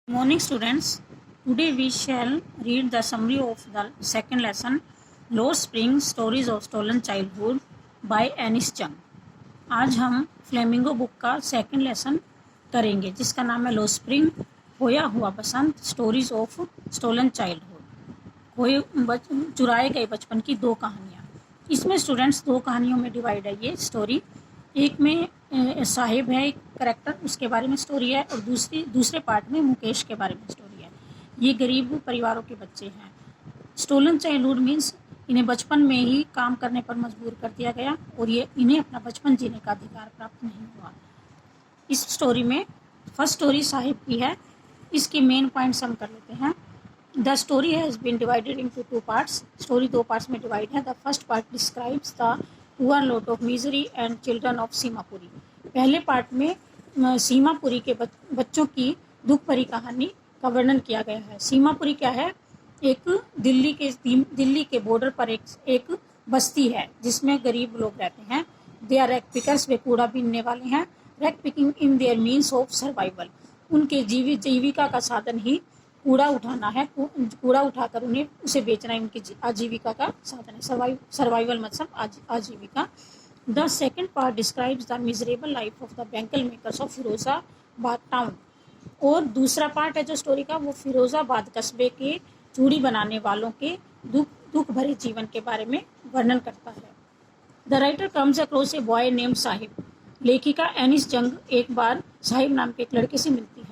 Morning students, today we shall read the summary of the second lesson Lost Spring Stories of Stolen Childhood by Anis Chung। आज हम flamingo book का second lesson करेंगे जिसका नाम है lost spring खोया हुआ बसंत स्टोरीज ऑफ स्टोलन चाइल्डहुड चुराए गए बचपन की दो कहानियाँ। इसमें स्टूडेंट्स दो कहानियों में डिवाइड है ये स्टोरी। एक में साहिब है एक करेक्टर, उसके बारे में स्टोरी है, और दूसरे पार्ट में मुकेश के बारे में स्टोरी है। ये गरीब परिवारों के बच्चे हैं। स्टोलन चाइल्डहुड मीन्स इन्हें बचपन में ही काम करने पर मजबूर कर दिया गया और ये इन्हें अपना बचपन जीने का अधिकार प्राप्त नहीं हुआ। इस स्टोरी में फर्स्ट स्टोरी साहिब की है। इसकी मेन पॉइंट्स हम कर लेते हैं। The story has been divided into two parts. Story दो पार्ट्स में डिवाइड है। The first part describes the poor lot of misery and children of Seemapuri. पहले पार्ट में सीमापुरी के बच्चों की दुख भरी कहानी का वर्णन किया गया है। सीमापुरी क्या है? एक दिल्ली के बॉर्डर पर एक बस्ती है जिसमें गरीब लोग रहते हैं। दे आर रैक पिकर्स, वे कूड़ा बीनने वाले हैं। Rag picking in their means of survival, उनके जीविका का साधन ही कूड़ा उठाना है। कूड़ा उठाकर उन्हें उसे बेचना ही उनकी आजीविका का साधन है। सर्वाइवल मतलब आजीविका। The second part describes the miserable life of the bangle makers of Firozabad town. और दूसरा पार्ट है जो स्टोरी का, वो फिरोजाबाद कस्बे के चूड़ी बनाने वालों के दुख भरे जीवन के बारे में वर्णन करता है। The writer comes across a boy name Sahib. लेखिका एनिस जंग एक बार साहिब नाम के एक लड़के से मिलती है।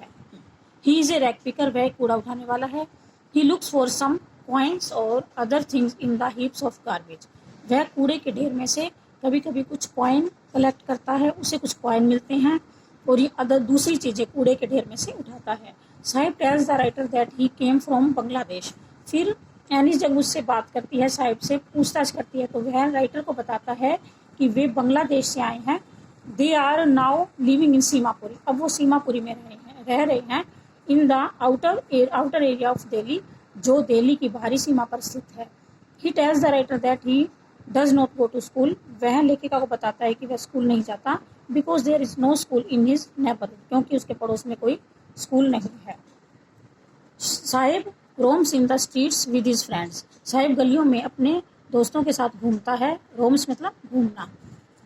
He is a rag picker, वह कूड़ा उठाने वाला है। He looks for some coins और other things in the heaps of garbage. वह कूड़े के ढेर में से कभी कभी कुछ कॉइन कलेक्ट करता है, उसे कुछ कॉइन मिलते हैं और ये अदर दूसरी चीज़ें कूड़े के ढेर में से उठाता है। Sahib tales the writer that he came from Bangladesh. फिर एनिस जब उससे बात करती है, साहिब से पूछताछ करती है, तो वह राइटर को बताता है कि वे बांग्लादेश से आए हैं। They are now living in Seemapuri, अब वो सीमापुरी में रह रहे हैं। In the outer area of Delhi, जो दिल्ली की बाहरी सीमा पर स्थित है। He tells the writer that he does not go to school, वह लेखिका को बताता है कि वह स्कूल नहीं जाता। Because there is no school in his neighbourhood, क्योंकि उसके पड़ोस में कोई स्कूल नहीं है। Sahib roams in the streets with his friends. Sahib गलियों में अपने दोस्तों के साथ घूमता है। रोम्स मतलब घूमना।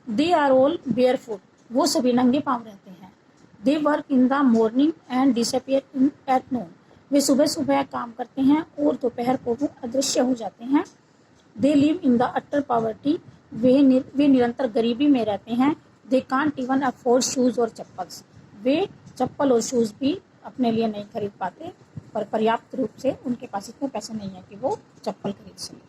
They are all barefoot, वो सभी नंगे पांव रहते हैं। They work in the morning and disappear in at noon, वे सुबह सुबह काम करते हैं और दोपहर को वो अदृश्य हो जाते हैं। They live in the utter poverty, वे निरंतर गरीबी में रहते हैं। They can't even afford shoes और चप्पल्स, वे चप्पल और शूज भी अपने लिए नहीं खरीद पाते, पर पर्याप्त रूप से उनके पास इतने पैसे नहीं है कि वो चप्पल खरीद सकें।